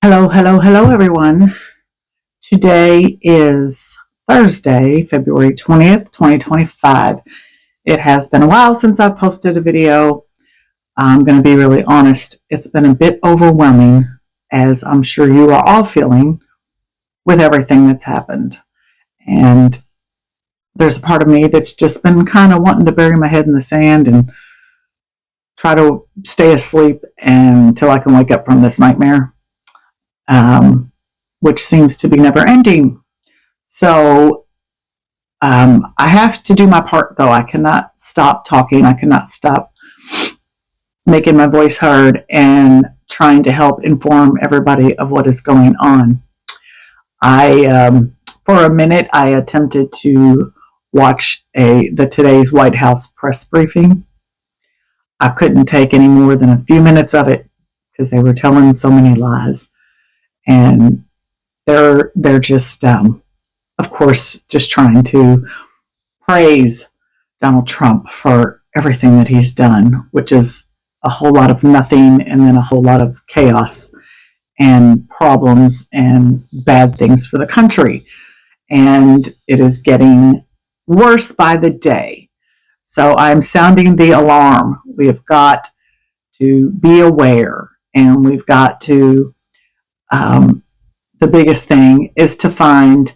Hello, hello, hello, everyone. Today is Thursday, February 20th, 2025. It has been a while since I've posted a video. I'm going to be really honest. It's been a bit overwhelming, as I'm sure you are all feeling, with everything that's happened. And there's a part of me that's just been kind of wanting to bury my head in the sand and try to stay asleep until I can wake up from this nightmare. Which seems to be never ending. So I have to do my part, though. I cannot stop talking. I cannot stop making my voice heard and trying to help inform everybody of what is going on. For a minute, I attempted to watch the today's White House press briefing. I couldn't take any more than a few minutes of it because they were telling so many lies. And they're just, of course, just trying to praise Donald Trump for everything that he's done, which is a whole lot of nothing and then a whole lot of chaos and problems and bad things for the country. And it is getting worse by the day. So I'm sounding the alarm. We have got to be aware, and we've got to the biggest thing is to find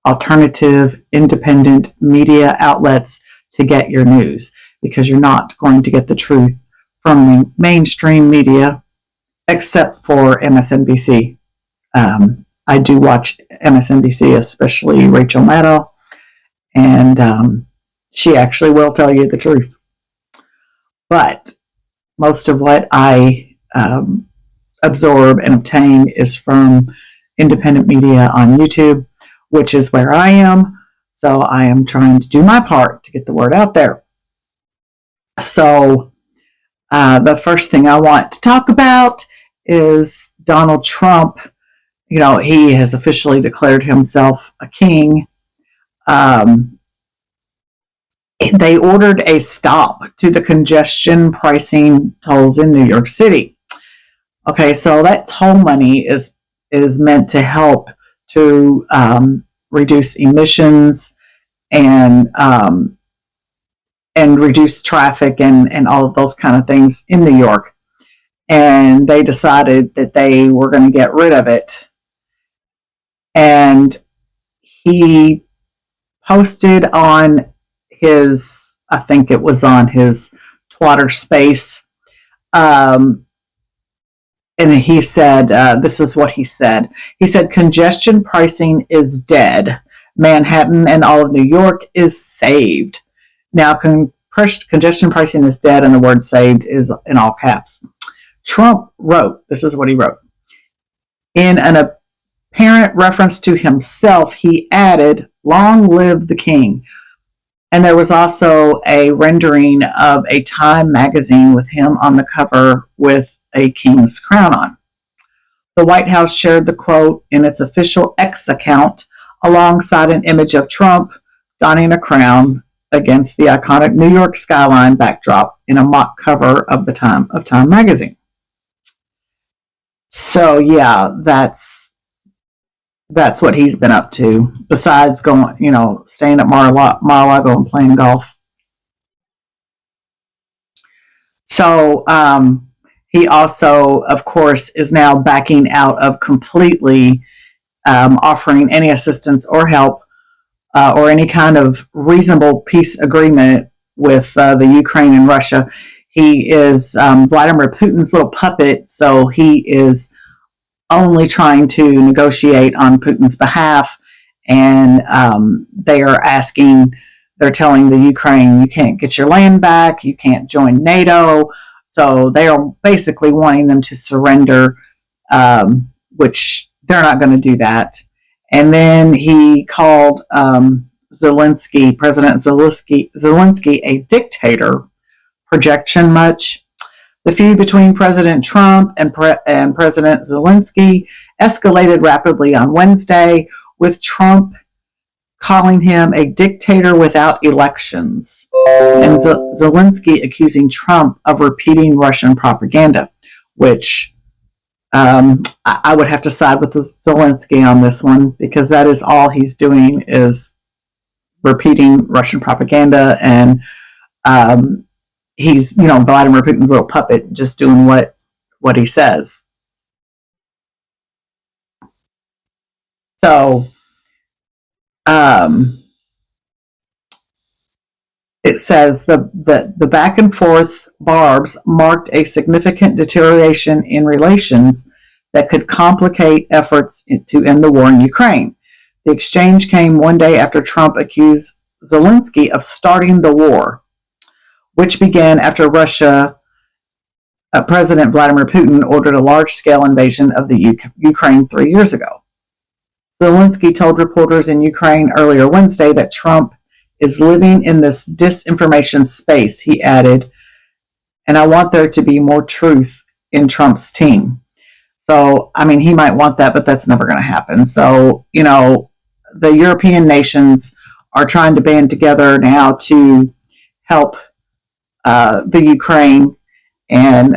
alternative, independent media outlets to get your news, because you're not going to get the truth from mainstream media except for MSNBC. I do watch MSNBC, especially Rachel Maddow, and she actually will tell you the truth. But most of what I absorb and obtain is from independent media on YouTube, which is where I am. So I am trying to do my part to get the word out there. So the first thing I want to talk about is Donald Trump. You know, he has officially declared himself a king. They ordered a stop to the congestion pricing tolls in New York City. Okay, so that toll money is meant to help to reduce emissions and reduce traffic and all of those kind of things in New York. And they decided that they were going to get rid of it. And he posted on his, I think it was on his Twitter space, and he said, this is what he said. He said, congestion pricing is dead. Manhattan and all of New York is saved. Now, congestion pricing is dead, and the word saved is in all caps. Trump wrote, this is what he wrote. In an apparent reference to himself, he added, long live the king. And there was also a rendering of a Time magazine with him on the cover with a king's crown on. The White House shared the quote in its official X account alongside an image of Trump donning a crown against the iconic New York skyline backdrop in a mock cover of the Time magazine. So yeah, that's what he's been up to, besides going, staying at Mar-a-Lago and playing golf. So he also, of course, is now backing out of completely offering any assistance or help or any kind of reasonable peace agreement with the Ukraine and Russia. He is Vladimir Putin's little puppet, so he is only trying to negotiate on Putin's behalf, and they're telling the Ukraine, you can't get your land back, you can't join NATO. So they are basically wanting them to surrender, which they're not going to do that. And then he called President Zelensky a dictator. Projection much? The feud between President Trump and President Zelensky escalated rapidly on Wednesday, with Trump calling him a dictator without elections, and Zelensky accusing Trump of repeating Russian propaganda, which I would have to side with Zelensky on this one, because that is all he's doing is repeating Russian propaganda, and he's, Vladimir Putin's little puppet, just doing what he says. So it says the back and forth barbs marked a significant deterioration in relations that could complicate efforts to end the war in Ukraine. The exchange came one day after Trump accused Zelensky of starting the war, which began after President Vladimir Putin ordered a large-scale invasion of the Ukraine 3 years ago. Zelensky told reporters in Ukraine earlier Wednesday that Trump is living in this disinformation space. He added, and I want there to be more truth in Trump's team. So, I mean, he might want that, but that's never going to happen. So, the European nations are trying to band together now to help the Ukraine, and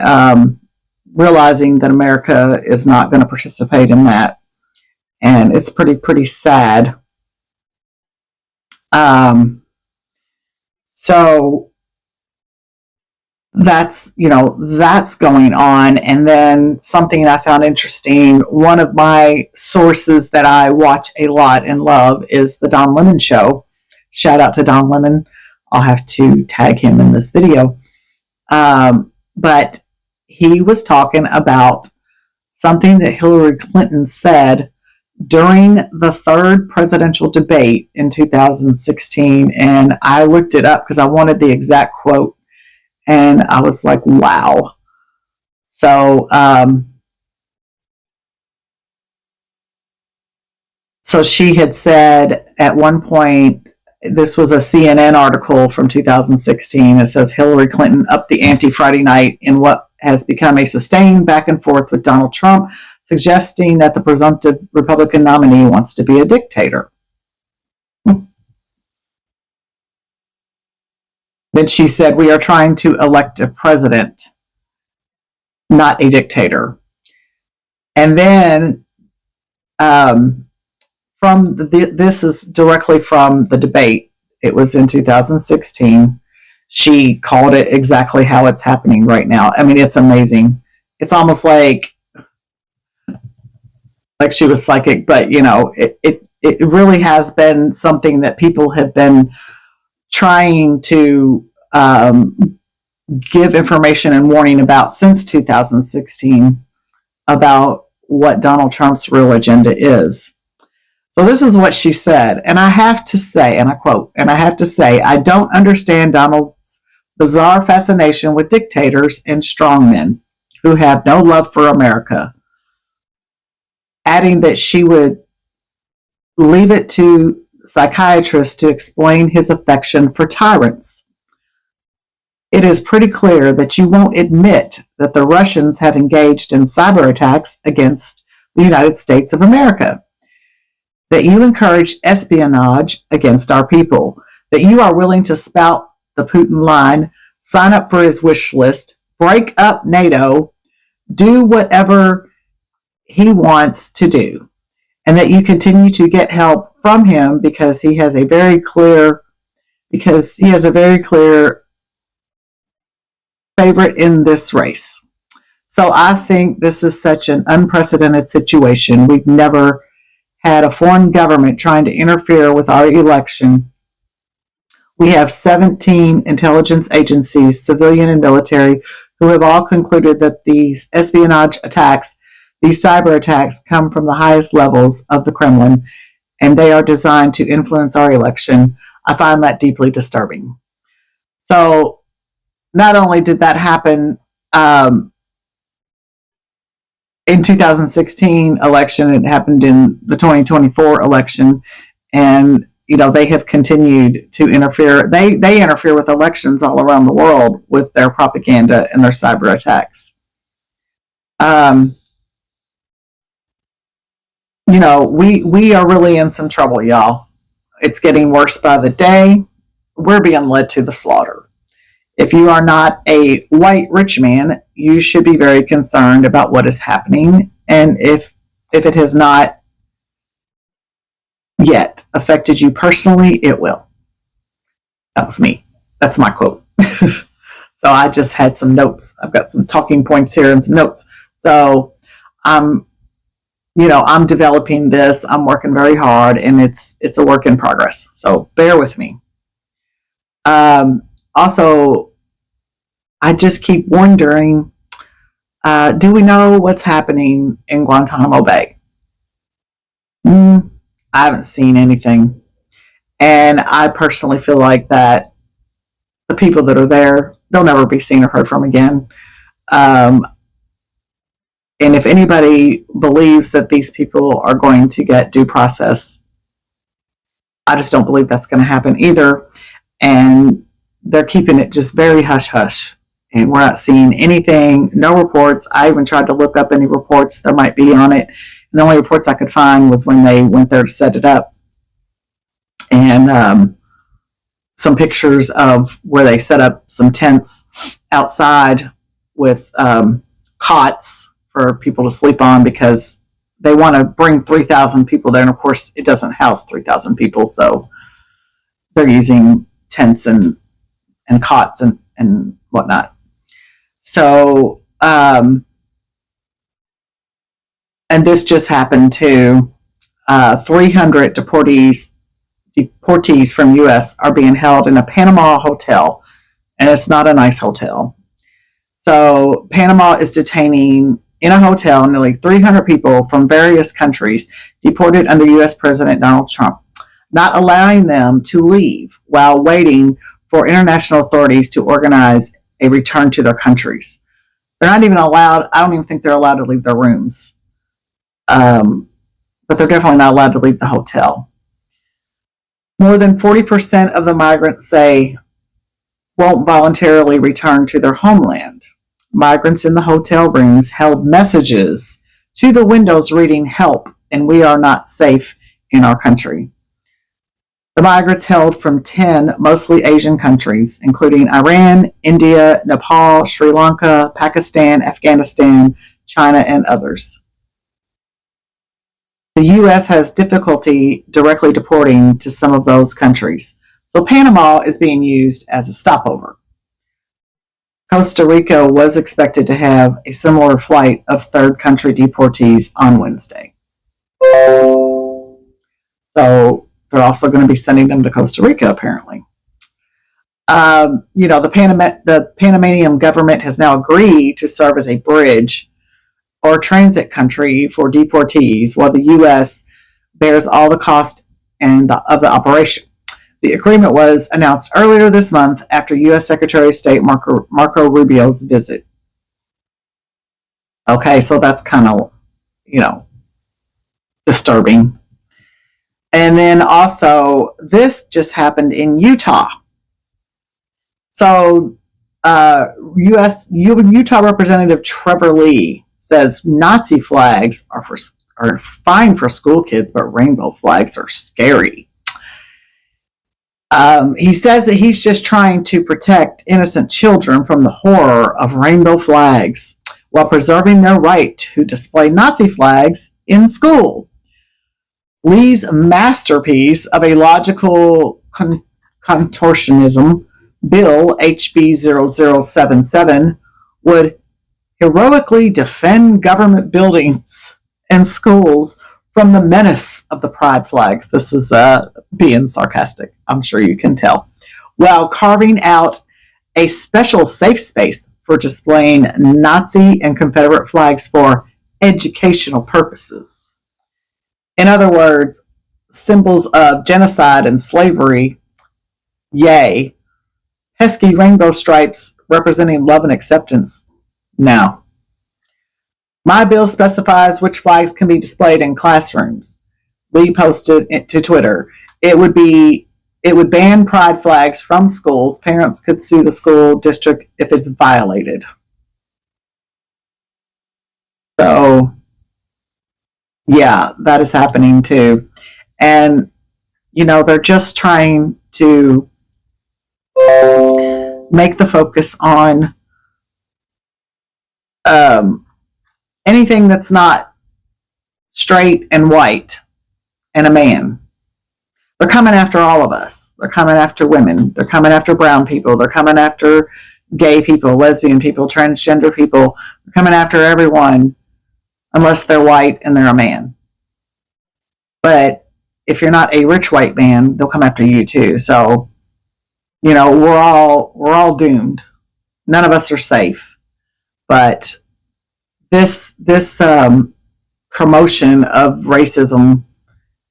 realizing that America is not going to participate in that. And it's pretty sad. So that's going on. And then something I found interesting, one of my sources that I watch a lot and love is the Don Lemon Show. Shout out to Don Lemon. I'll have to tag him in this video. But he was talking about something that Hillary Clinton said during the third presidential debate in 2016. And I looked it up because I wanted the exact quote. And I was like, wow. So, so she had said at one point, this was a CNN article from 2016. It says Hillary Clinton upped the ante Friday night in what has become a sustained back and forth with Donald Trump, suggesting that the presumptive Republican nominee wants to be a dictator. Then she said, we are trying to elect a president, not a dictator. And then this is directly from the debate. It was in 2016. She called it exactly how it's happening right now. I mean, it's amazing. It's almost like she was psychic, but it really has been something that people have been trying to give information and warning about since 2016 about what Donald Trump's real agenda is. So this is what she said, and I have to say, and I quote, and I have to say, I don't understand Donald's bizarre fascination with dictators and strongmen who have no love for America, adding that she would leave it to psychiatrists to explain his affection for tyrants. It is pretty clear that you won't admit that the Russians have engaged in cyber attacks against the United States of America, that you encourage espionage against our people, that you are willing to spout the Putin line, sign up for his wish list, break up NATO, do whatever he wants to do, and that you continue to get help from him because he has a very clear favorite in this race. So I think this is such an unprecedented situation. We've never had a foreign government trying to interfere with our election. We have 17 intelligence agencies, civilian and military, who have all concluded that these espionage attacks, these cyber attacks, come from the highest levels of the Kremlin, and they are designed to influence our election. I find that deeply disturbing. So not only did that happen in 2016 election, it happened in the 2024 election, and they have continued to interfere. They interfere with elections all around the world with their propaganda and their cyber attacks. We are really in some trouble, y'all. It's getting worse by the day. We're being led to the slaughter. If you are not a white rich man, you should be very concerned about what is happening. And if it has not yet affected you personally, it will. That was me. That's my quote. So I just had some notes. I've got some talking points here and some notes. So I'm developing this. I'm working very hard, and it's a work in progress. So bear with me. Also, I just keep wondering, do we know what's happening in Guantanamo Bay? I haven't seen anything. And I personally feel like that the people that are there, they'll never be seen or heard from again. And if anybody believes that these people are going to get due process, I just don't believe that's going to happen either. And they're keeping it just very hush hush. And we're not seeing anything, no reports. I even tried to look up any reports there might be on it. And the only reports I could find was when they went there to set it up. And some pictures of where they set up some tents outside with cots for people to sleep on, because they want to bring 3,000 people there. And of course, it doesn't house 3,000 people. So they're using tents and cots and whatnot. So, and this just happened to 300 deportees from U.S. are being held in a Panama hotel, and it's not a nice hotel. So Panama is detaining in a hotel nearly 300 people from various countries deported under U.S. President Donald Trump, not allowing them to leave while waiting for international authorities to organize a return to their countries. They're not even allowed, I don't even think they're allowed to leave their rooms. But they're definitely not allowed to leave the hotel. More than 40% of the migrants say won't voluntarily return to their homeland. Migrants in the hotel rooms held messages to the windows reading, "Help, and we are not safe in our country." The migrants hailed from 10 mostly Asian countries, including Iran, India, Nepal, Sri Lanka, Pakistan, Afghanistan, China, and others. The U.S. has difficulty directly deporting to some of those countries, so Panama is being used as a stopover. Costa Rica was expected to have a similar flight of third country deportees on Wednesday. So they're also going to be sending them to Costa Rica, apparently. The Panamanian government has now agreed to serve as a bridge or transit country for deportees, while the U.S. bears all the cost of the operation. The agreement was announced earlier this month after U.S. Secretary of State Marco Rubio's visit. Okay, so that's kind of, disturbing. And then also, this just happened in Utah. So, Utah Representative Trevor Lee says Nazi flags are fine for school kids, but rainbow flags are scary. He says that he's just trying to protect innocent children from the horror of rainbow flags while preserving their right to display Nazi flags in school. Lee's masterpiece of a logical contortionism, Bill HB 0077, would heroically defend government buildings and schools from the menace of the pride flags. This is being sarcastic, I'm sure you can tell, while carving out a special safe space for displaying Nazi and Confederate flags for educational purposes. In other words, symbols of genocide and slavery, yay. Pesky rainbow stripes representing love and acceptance, no. My bill specifies which flags can be displayed in classrooms. Lee posted it to Twitter. It would ban pride flags from schools. Parents could sue the school district if it's violated. So, yeah, that is happening too. And, they're just trying to make the focus on um, anything that's not straight and white and a man. They're coming after all of us. They're coming after women. They're coming after brown people. They're coming after gay people, lesbian people, transgender people. They're coming after everyone unless they're white and they're a man. But if you're not a rich white man, they'll come after you too. So, we're all doomed. None of us are safe. But this promotion of racism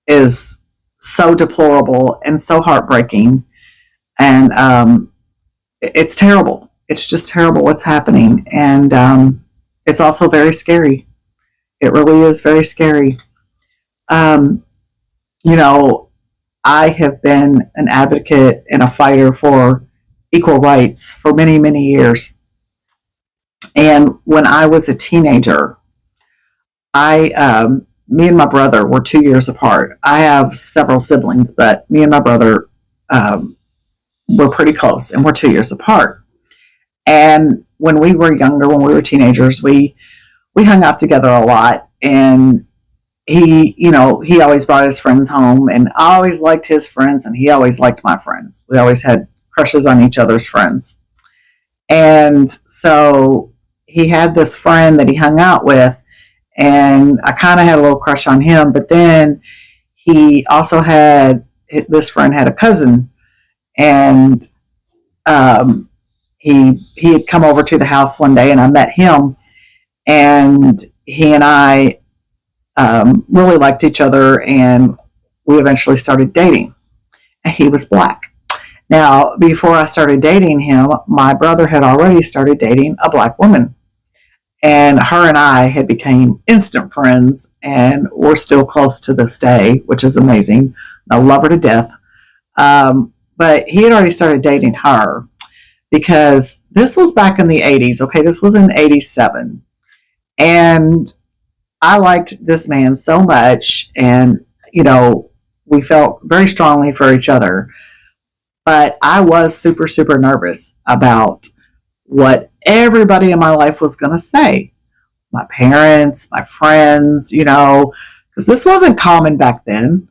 is so deplorable and so heartbreaking, and it's terrible. It's just terrible what's happening, and it's also very scary. It really is very scary. Um, I have been an advocate and a fighter for equal rights for many, many years. And when I was a teenager, me and my brother were 2 years apart. I have several siblings, but me and my brother were pretty close, and we're 2 years apart. And when we were younger, when we were teenagers, we hung out together a lot, and he always brought his friends home, and I always liked his friends, and he always liked my friends. We always had crushes on each other's friends. And so he had this friend that he hung out with, and I kind of had a little crush on him. But then he also this friend had a cousin, and he had come over to the house one day, and I met him, and he and I really liked each other, and we eventually started dating. And he was black. Now, before I started dating him, my brother had already started dating a black woman. And her and I had become instant friends, and we're still close to this day, which is amazing. I love her to death. But he had already started dating her because this was back in the 80s. Okay, this was in 87. And I liked this man so much, and, we felt very strongly for each other. But I was super, super nervous about what everybody in my life was going to say. My parents, my friends, because this wasn't common back then.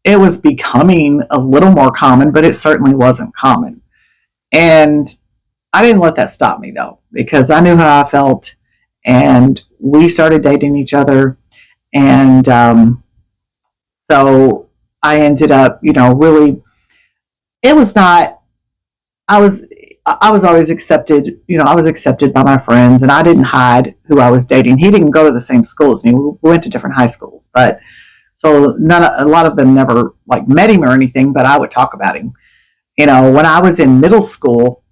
It was becoming a little more common, but it certainly wasn't common. And I didn't let that stop me, though, because I knew how I felt, and we started dating each other. And so I ended up, really, it was not, I was always accepted. I was accepted by my friends, and I didn't hide who I was dating. He didn't go to the same school as me. We went to different high schools, but so a lot of them never met him or anything, but I would talk about him. When I was in middle school,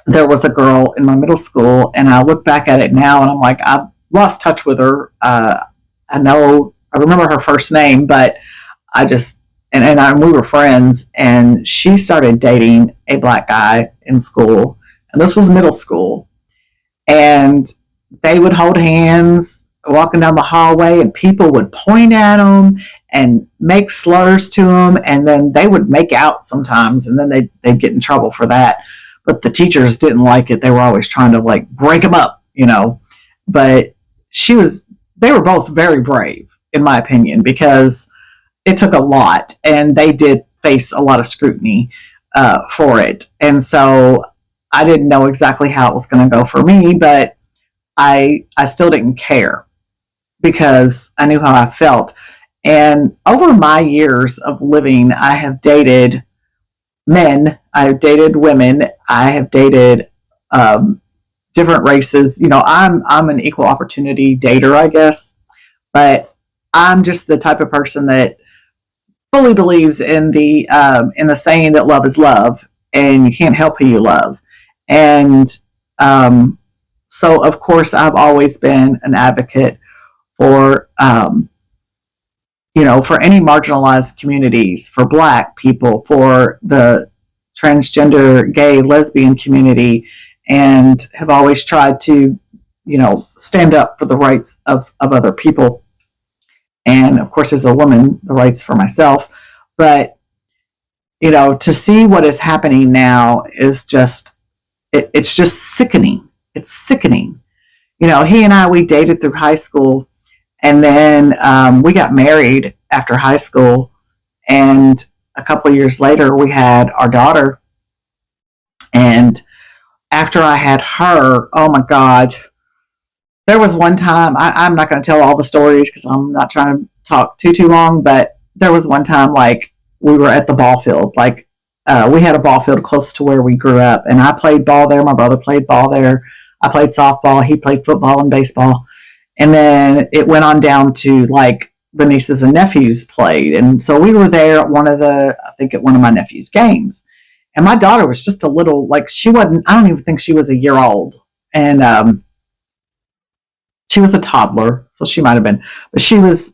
there was a girl in my middle school, and I look back at it now, and I'm like, I've lost touch with her. I remember her first name, but I just, and we were friends, and she started dating a black guy in school, and this was middle school, and they would hold hands walking down the hallway, and people would point at them and make slurs to them, and then they would make out sometimes, and then they'd get in trouble for that. But the teachers didn't like it. They were always trying to break them up, But they were both very brave, in my opinion, because it took a lot, and they did face a lot of scrutiny for it. And so I didn't know exactly how it was going to go for me, but I still didn't care because I knew how I felt. And over my years of living, I have dated men, I have dated women, I have dated different races. I'm an equal opportunity dater, I guess, but I'm just the type of person that fully believes in the saying that love is love, and you can't help who you love. And so, of course, I've always been an advocate for for any marginalized communities, for Black people, for the transgender, gay, lesbian community, and have always tried to stand up for the rights of other people. And of course, as a woman, the rights for myself. But To see what is happening now is just, it's just sickening. It's sickening. He and I, we dated through high school, and then we got married after high school. And a couple of years later, we had our daughter. And after I had her, oh my God, there was one time, I'm not going to tell all the stories because I'm not trying to talk too long, but there was one time, like, we were at the ball field. Like, we had a ball field close to where we grew up, and I played ball there. My brother played ball there. I played softball. He played football and baseball. And then it went on down to, like, the nieces and nephews played. And so we were there at one of my nephew's games. And my daughter was just a little, like, I don't even think she was a year old. And she was a toddler, so she might have been. But she was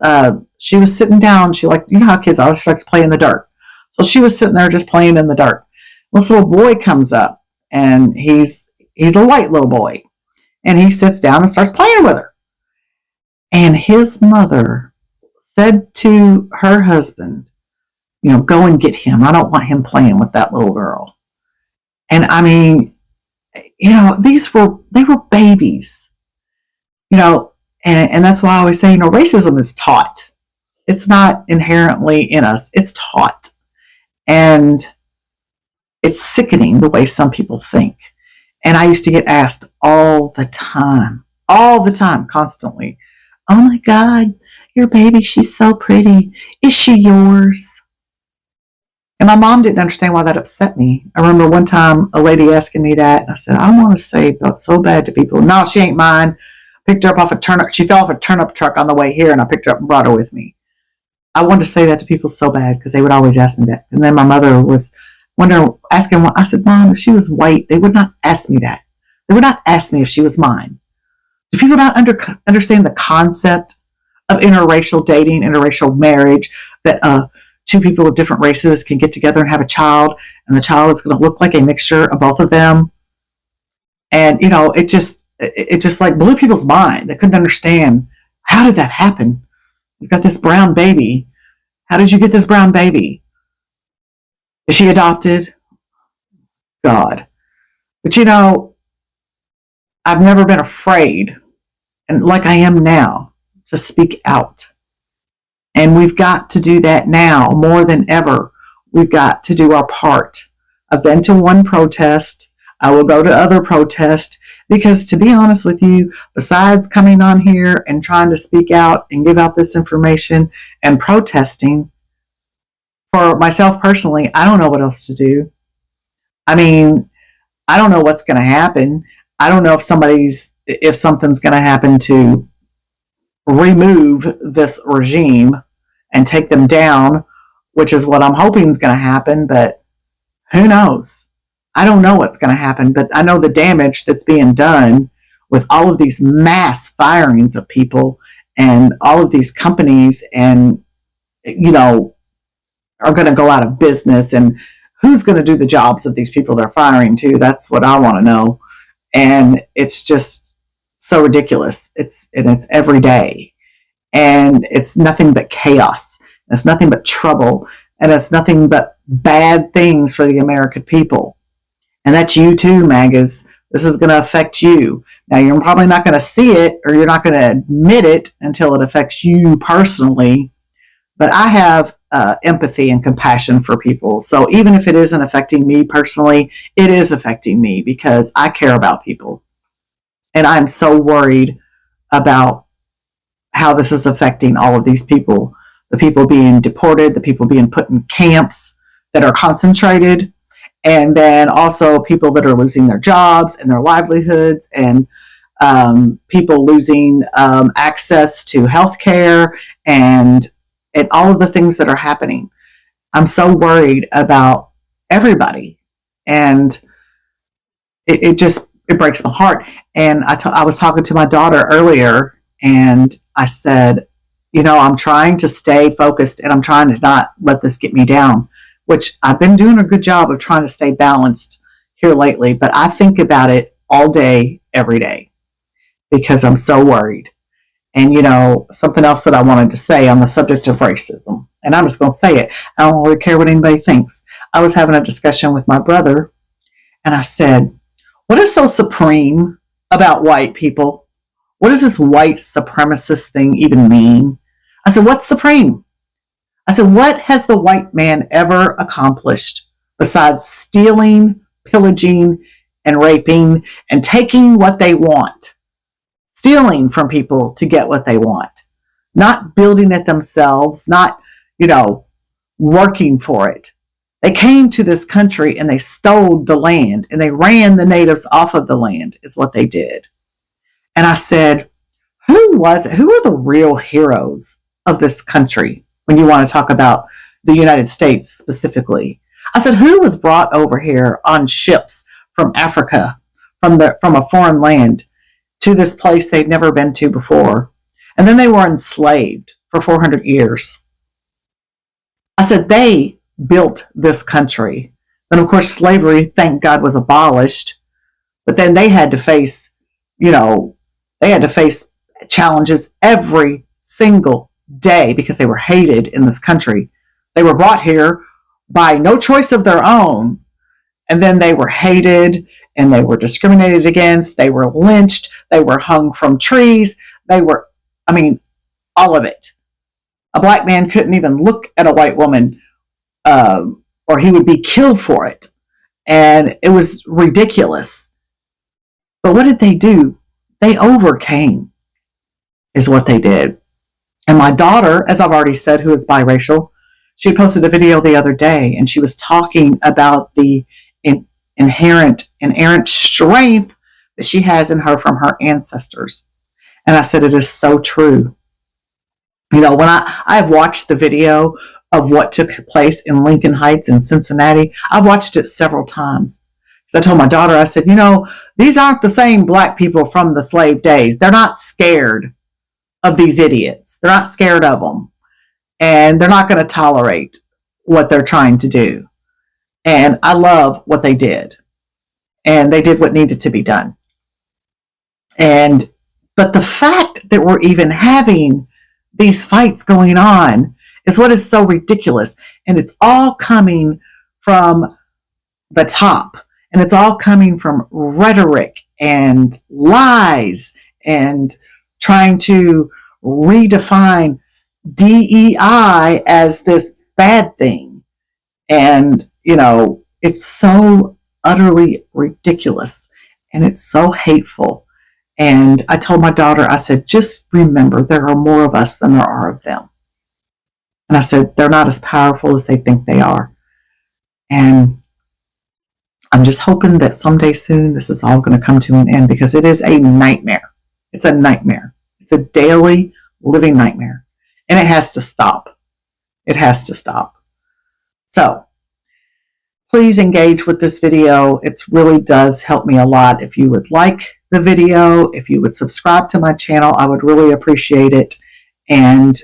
sitting down. She, like, you know how kids are, she likes to play in the dirt. So she was sitting there just playing in the dirt. This little boy comes up, and he's a white little boy. And he sits down and starts playing with her. And his mother said to her husband, go and get him. I don't want him playing with that little girl. And I mean, they were babies, and that's why I always say, racism is taught. It's not inherently in us. It's taught. And it's sickening the way some people think. And I used to get asked all the time, constantly, oh my God, your baby, she's so pretty. Is she yours? And my mom didn't understand why that upset me. I remember one time a lady asking me that, and I said, I want to say so bad to people, no, she ain't mine. Picked her up off a turnip. She fell off a turnip truck on the way here, and I picked her up and brought her with me. I wanted to say that to people so bad because they would always ask me that. And then my mother was asking, I said, Mom, if she was white, they would not ask me that. They would not ask me if she was mine. Do people not understand the concept of interracial dating, interracial marriage, that two people of different races can get together and have a child, and the child is going to look like a mixture of both of them? And, it just like blew people's mind. They couldn't understand, how did that happen? You've got this brown baby. How did you get this brown baby? Is she adopted? God. But I've never been afraid, and like I am now, to speak out. And we've got to do that now more than ever. We've got to do our part. I've been to one protest. I will go to other protests, because to be honest with you, besides coming on here and trying to speak out and give out this information and protesting, for myself personally, I don't know what else to do. I mean, I don't know what's going to happen. I don't know if something's going to happen to remove this regime and take them down, which is what I'm hoping is going to happen, but who knows? I don't know what's going to happen, but I know the damage that's being done with all of these mass firings of people, and all of these companies, and, are going to go out of business, and who's going to do the jobs of these people they're firing too? That's what I want to know. And it's just so ridiculous. It's every day, and it's nothing but chaos. It's nothing but trouble, and it's nothing but bad things for the American people. And that's you too, MAGAs. This is going to affect you. Now, you're probably not going to see it, or you're not going to admit it until it affects you personally. But I have empathy and compassion for people. So even if it isn't affecting me personally, it is affecting me, because I care about people. And I'm so worried about how this is affecting all of these people. The people being deported, the people being put in camps that are concentrated, and then also people that are losing their jobs and their livelihoods, and people losing access to health care, and all of the things that are happening. I'm so worried about everybody, and it breaks my heart. And I was talking to my daughter earlier, and I said, I'm trying to stay focused, and I'm trying to not let this get me down, which I've been doing a good job of trying to stay balanced here lately. But I think about it all day, every day, because I'm so worried. And, something else that I wanted to say on the subject of racism, and I'm just going to say it. I don't really care what anybody thinks. I was having a discussion with my brother, and I said, what is so supreme about white people? What does this white supremacist thing even mean? I said, what's supreme? I said, what has the white man ever accomplished besides stealing, pillaging, and raping and taking what they want? Stealing from people to get what they want, not building it themselves, not, working for it. They came to this country and they stole the land and they ran the natives off of the land, is what they did. And I said, who was it? Who are the real heroes of this country when you want to talk about the United States specifically? I said, who was brought over here on ships from Africa, from a foreign land, to this place they'd never been to before? And then they were enslaved for 400 years. I said, they built this country. And of course, slavery, thank God, was abolished. But then they had to face, challenges every single day because they were hated in this country. They were brought here by no choice of their own. And then they were hated and they were discriminated against. They were lynched. They were hung from trees. All of it. A black man couldn't even look at a white woman or he would be killed for it. And it was ridiculous. But what did they do? They overcame, is what they did. And my daughter, as I've already said, who is biracial, she posted a video the other day and she was talking about the inherent strength that she has in her from her ancestors. And I said, it is so true. When I've watched the video of what took place in Lincoln Heights in Cincinnati, I've watched it several times. Because I told my daughter, I said, these aren't the same black people from the slave days. They're not scared of these idiots. They're not scared of them. And they're not going to tolerate what they're trying to do. And I love what they did. And they did what needed to be done. But the fact that we're even having these fights going on is what is so ridiculous. And it's all coming from the top. And it's all coming from rhetoric and lies and trying to redefine DEI as this bad thing. And, it's so utterly ridiculous and it's so hateful. And I told my daughter, I said, just remember, there are more of us than there are of them. And I said, they're not as powerful as they think they are. And I'm just hoping that someday soon this is all going to come to an end, because it is a nightmare. It's a nightmare. It's a daily living nightmare. And it has to stop. It has to stop. So please engage with this video. It really does help me a lot. If you would like the video, if you would subscribe to my channel, I would really appreciate it. And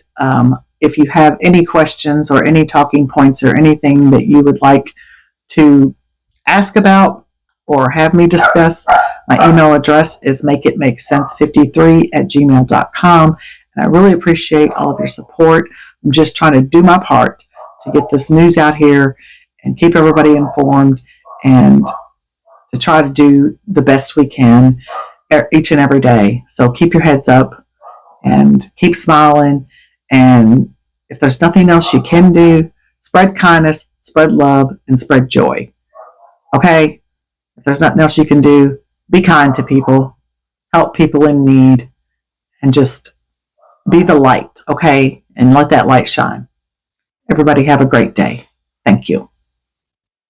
if you have any questions or any talking points or anything that you would like to ask about or have me discuss, my email address is makeitmakesense53@gmail.com. And I really appreciate all of your support. I'm just trying to do my part to get this news out here and keep everybody informed and to try to do the best we can each and every day. So keep your heads up and keep smiling. And if there's nothing else you can do, spread kindness, spread love, and spread joy. Okay? If there's nothing else you can do, be kind to people, help people in need, and just be the light, okay? And let that light shine. Everybody have a great day. Thank you.